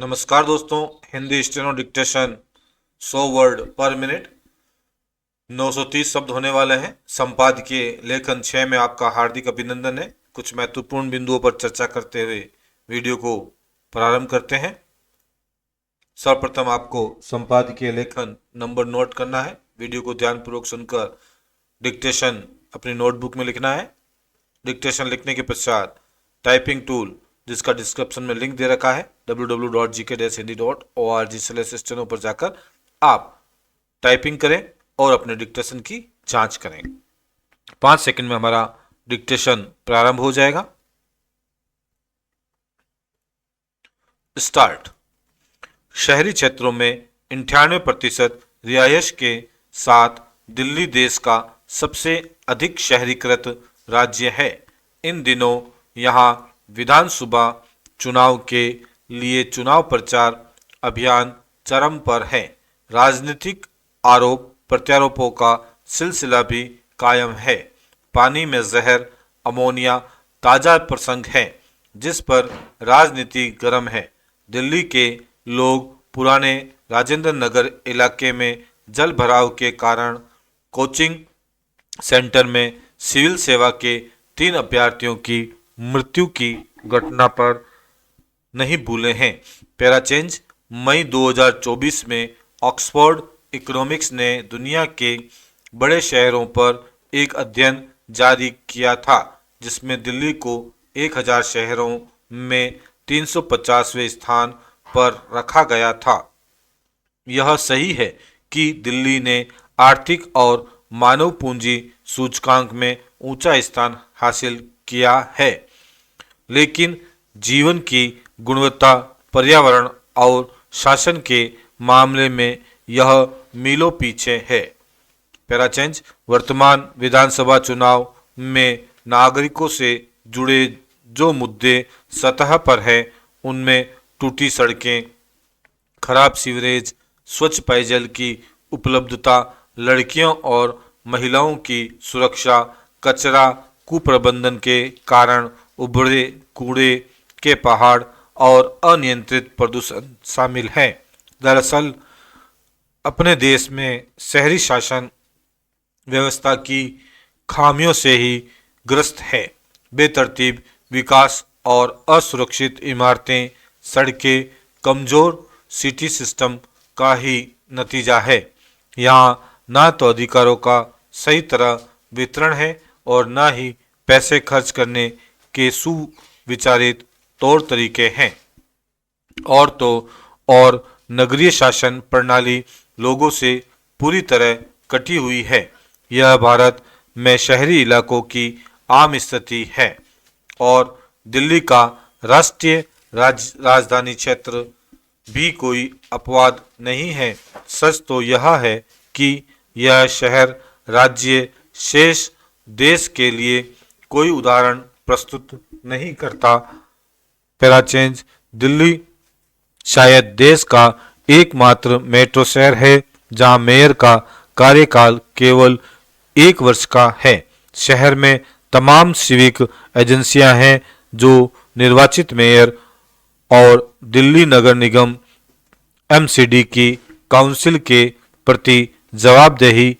नमस्कार दोस्तों। Hindi steno dictation 100 word पर मिनट 930 शब्द होने वाले हैं। संपादकीय लेखन 6 में आपका हार्दिक अभिनंदन है। कुछ महत्वपूर्ण बिंदुओं पर चर्चा करते हुए वीडियो को प्रारंभ करते हैं। सर्वप्रथम आपको संपादकीय लेखन नंबर नोट करना है। वीडियो को ध्यानपूर्वक सुनकर डिक्टेशन अपनी नोटबुक में लिखना है। डिक्टेशन लिखने के पश्चात टाइपिंग टूल, जिसका डिस्क्रिप्शन में लिंक दे रखा है, www.gk-hindi.org/steno पर जाकर आप टाइपिंग करें और अपने डिक्टेशन की जांच करें। 5 सेकंड में हमारा डिक्टेशन प्रारंभ हो जाएगा। स्टार्ट। शहरी क्षेत्रों में 98% रिहायश के साथ दिल्ली देश का सबसे अधिक शहरीकृत राज्य है। इन दिनों यहाँ विधानसभा चुनाव के लिए चुनाव प्रचार अभियान चरम पर है। राजनीतिक आरोप प्रत्यारोपों का सिलसिला भी कायम है। पानी में जहर, अमोनिया ताजा प्रसंग है जिस पर राजनीति गर्म है। दिल्ली के लोग पुराने राजेंद्र नगर इलाके में जल भराव के कारण कोचिंग सेंटर में सिविल सेवा के 3 अभ्यर्थियों की मृत्यु की घटना पर नहीं भूले हैं। पैराचेंज। मई 2024 में ऑक्सफोर्ड इकोनॉमिक्स ने दुनिया के बड़े शहरों पर एक अध्ययन जारी किया था जिसमें दिल्ली को 1000 शहरों में 350वें स्थान पर रखा गया था। यह सही है कि दिल्ली ने आर्थिक और मानव पूंजी सूचकांक में ऊंचा स्थान हासिल किया है, लेकिन जीवन की गुणवत्ता, पर्यावरण और शासन के मामले में यह मीलों पीछे है। पैराचेंज। वर्तमान विधानसभा चुनाव में नागरिकों से जुड़े जो मुद्दे सतह पर है उनमें टूटी सड़कें, खराब सीवरेज, स्वच्छ पेयजल की उपलब्धता, लड़कियों और महिलाओं की सुरक्षा, कचरा कुप्रबंधन के कारण उभरे कूड़े के पहाड़ और अनियंत्रित प्रदूषण शामिल हैं। दरअसल अपने देश में शहरी शासन व्यवस्था की खामियों से ही ग्रस्त है। बेतरतीब विकास और असुरक्षित इमारतें, सड़कें, कमजोर सिटी सिस्टम का ही नतीजा है। यहाँ ना तो अधिकारों का सही तरह वितरण है और ना ही पैसे खर्च करने के सुविचारित तौर तरीके हैं। और नगरीय शासन प्रणाली लोगों से पूरी तरह कटी हुई है। यह भारत में शहरी इलाकों की आम स्थिति है और दिल्ली का राष्ट्रीय राजधानी क्षेत्र भी कोई अपवाद नहीं है। सच तो यह है कि यह शहर राज्य शेष देश के लिए कोई उदाहरण प्रस्तुत नहीं करता। पैराचेंज। दिल्ली शायद देश का एकमात्र मेट्रो शहर है जहां मेयर का कार्यकाल केवल 1 वर्ष का है। शहर में तमाम सिविक एजेंसियां हैं जो निर्वाचित मेयर और दिल्ली नगर निगम एमसीडी की काउंसिल के प्रति जवाबदेही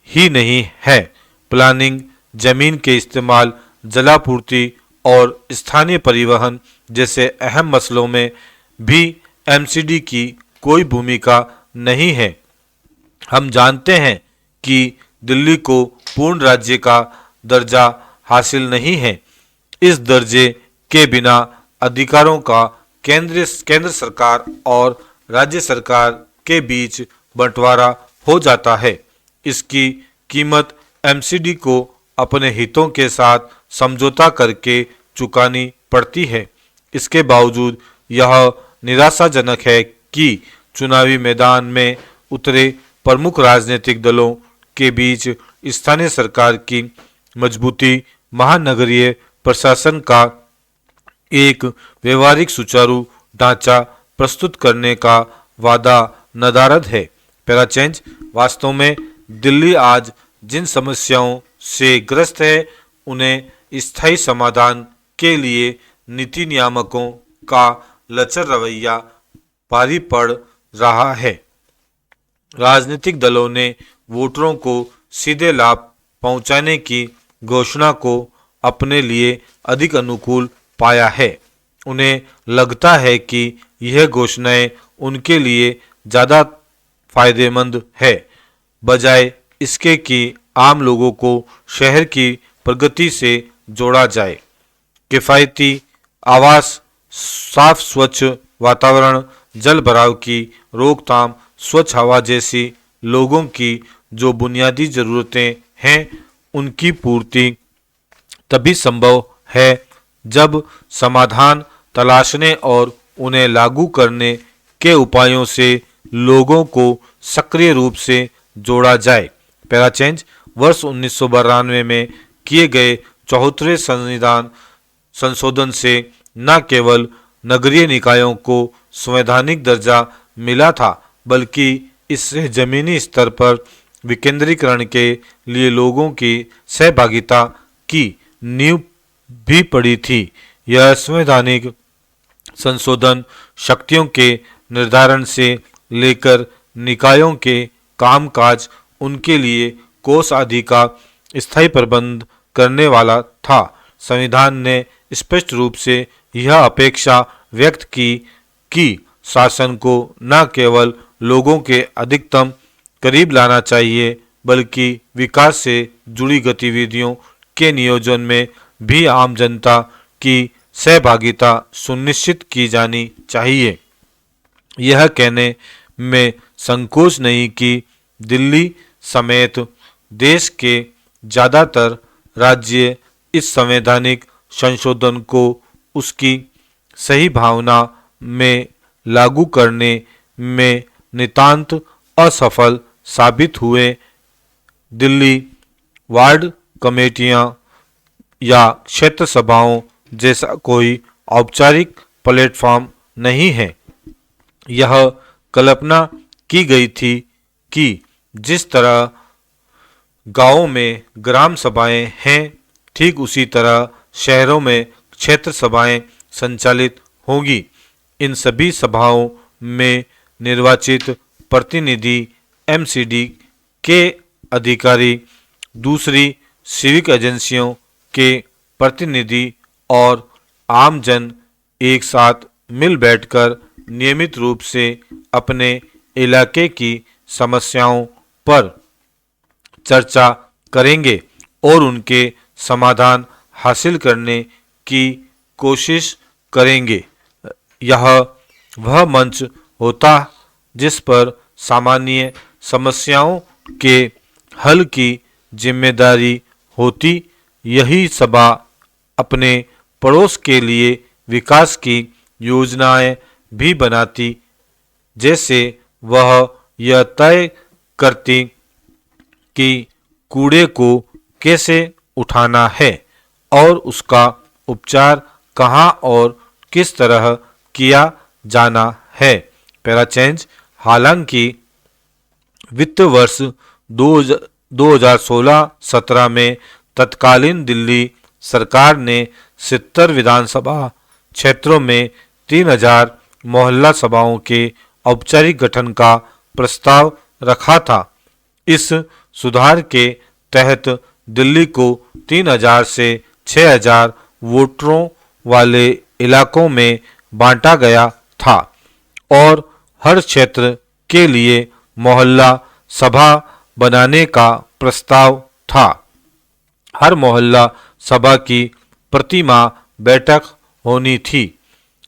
ही नहीं है। प्लानिंग, जमीन के इस्तेमाल, जलापूर्ति और स्थानीय परिवहन जैसे अहम मसलों में भी एमसीडी की कोई भूमिका नहीं है। हम जानते हैं कि दिल्ली को पूर्ण राज्य का दर्जा हासिल नहीं है। इस दर्जे के बिना अधिकारों का केंद्र सरकार और राज्य सरकार के बीच बंटवारा हो जाता है। इसकी कीमत एमसीडी को अपने हितों के साथ समझौता करके चुकानी पड़ती है। इसके बावजूद यह निराशाजनक है कि चुनावी मैदान में उतरे प्रमुख राजनीतिक दलों के बीच स्थानीय सरकार की मजबूती, महानगरीय प्रशासन का एक व्यवहारिक सुचारू ढांचा प्रस्तुत करने का वादा नदारद है। पैराचेंज। वास्तव में दिल्ली आज जिन समस्याओं से ग्रस्त है उन्हें स्थायी समाधान के लिए नीति नियामकों का लचर रवैया भारी पड़ रहा है। राजनीतिक दलों ने वोटरों को सीधे लाभ पहुंचाने की घोषणा को अपने लिए अधिक अनुकूल पाया है। उन्हें लगता है कि यह घोषणाएं उनके लिए ज़्यादा फायदेमंद है, बजाय इसके कि आम लोगों को शहर की प्रगति से जोड़ा जाए। किफ़ायती आवास, साफ स्वच्छ वातावरण, जल भराव की रोकथाम, स्वच्छ हवा जैसी लोगों की जो बुनियादी ज़रूरतें हैं, उनकी पूर्ति तभी संभव है जब समाधान तलाशने और उन्हें लागू करने के उपायों से लोगों को सक्रिय रूप से जोड़ा जाए। पहला चेंज, वर्ष 1992 में किए गए 74वें संविधान संशोधन से न केवल नगरीय निकायों को संवैधानिक दर्जा मिला था, बल्कि इससे जमीनी स्तर पर विकेंद्रीकरण के लिए लोगों की सहभागिता की नींव भी पड़ी थी। यह संवैधानिक संशोधन शक्तियों के निर्धारण से लेकर निकायों के कामकाज, उनके लिए कोष आदि का स्थायी प्रबंध करने वाला था। संविधान ने स्पष्ट रूप से यह अपेक्षा व्यक्त की कि शासन को न केवल लोगों के अधिकतम करीब लाना चाहिए, बल्कि विकास से जुड़ी गतिविधियों के नियोजन में भी आम जनता की सहभागिता सुनिश्चित की जानी चाहिए। यह कहने में संकोच नहीं कि दिल्ली समेत देश के ज़्यादातर राज्य इस संवैधानिक संशोधन को उसकी सही भावना में लागू करने में नितांत असफल साबित हुए। दिल्ली वार्ड कमेटियां या क्षेत्र सभाओं जैसा कोई औपचारिक प्लेटफॉर्म नहीं है। यह कल्पना की गई थी कि जिस तरह गांवों में ग्राम सभाएं हैं, ठीक उसी तरह शहरों में क्षेत्र सभाएं संचालित होंगी। इन सभी सभाओं में निर्वाचित प्रतिनिधि एमसीडी के अधिकारी, दूसरी सिविक एजेंसियों के प्रतिनिधि और आमजन एक साथ मिल बैठकर नियमित रूप से अपने इलाके की समस्याओं पर चर्चा करेंगे और उनके समाधान हासिल करने की कोशिश करेंगे। यह वह मंच होता जिस पर सामान्य समस्याओं के हल की जिम्मेदारी होती। यही सभा अपने पड़ोस के लिए विकास की योजनाएं भी बनाती, जैसे वह यह तय करती कि कूड़े को कैसे उठाना है और उसका उपचार कहाँ और किस तरह किया जाना है। पहला चेंज, हालांकि वित्त वर्ष 2016-17 में तत्कालीन दिल्ली सरकार ने 70 विधानसभा क्षेत्रों में 3000 मोहल्ला सभाओं के औपचारिक गठन का प्रस्ताव रखा था। इस सुधार के तहत दिल्ली को 3000 से 6000 वोटरों वाले इलाकों में बांटा गया था और हर क्षेत्र के लिए मोहल्ला सभा बनाने का प्रस्ताव था। हर मोहल्ला सभा की प्रति माह बैठक होनी थी,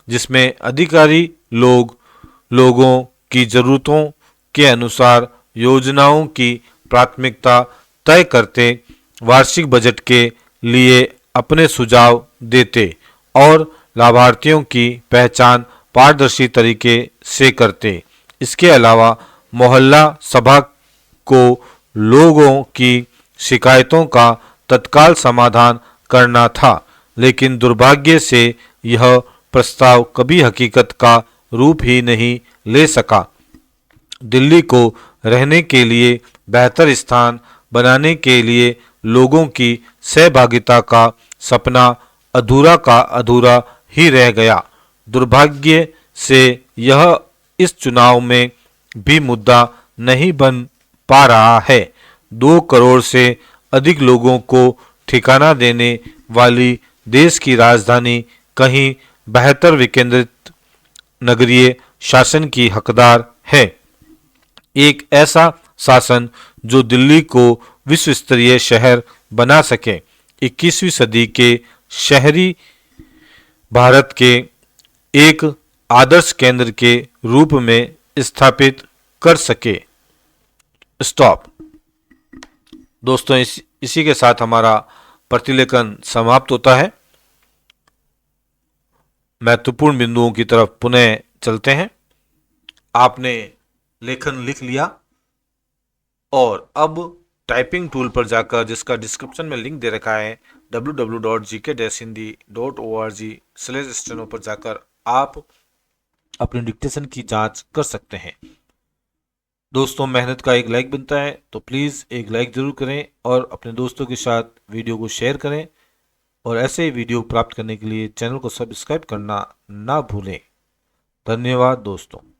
जिसमें अधिकारी लोगों की जरूरतों के अनुसार योजनाओं की प्राथमिकता तय करते, वार्षिक बजट के लिए अपने सुझाव देते और लाभार्थियों की पहचान पारदर्शी तरीके से करते। इसके अलावा मोहल्ला सभा को लोगों की शिकायतों का तत्काल समाधान करना था, लेकिन दुर्भाग्य से यह प्रस्ताव कभी हकीकत का रूप ही नहीं ले सका। दिल्ली को रहने के लिए बेहतर स्थान बनाने के लिए लोगों की सहभागिता का सपना अधूरा का अधूरा ही रह गया। दुर्भाग्य से यह इस चुनाव में भी मुद्दा नहीं बन पा रहा है। 2 करोड़ से अधिक लोगों को ठिकाना देने वाली देश की राजधानी कहीं बेहतर विकेंद्रित नगरीय शासन की हकदार है। एक ऐसा शासन जो दिल्ली को विश्व स्तरीय शहर बना सके, 21वीं सदी के शहरी भारत के एक आदर्श केंद्र के रूप में स्थापित कर सके। स्टॉप। दोस्तों, इसी के साथ हमारा प्रतिलेखन समाप्त होता है। महत्वपूर्ण बिंदुओं की तरफ पुनः चलते हैं। आपने लेखन लिख लिया और अब टाइपिंग टूल पर जाकर, जिसका डिस्क्रिप्शन में लिंक दे रखा है www.gk-hindi.org/steno पर जाकर आप अपने डिक्टेशन की जांच कर सकते हैं। दोस्तों, मेहनत का एक लाइक बनता है, तो प्लीज़ एक लाइक ज़रूर करें और अपने दोस्तों के साथ वीडियो को शेयर करें। और ऐसे वीडियो प्राप्त करने के लिए चैनल को सब्सक्राइब करना ना भूलें। धन्यवाद दोस्तों।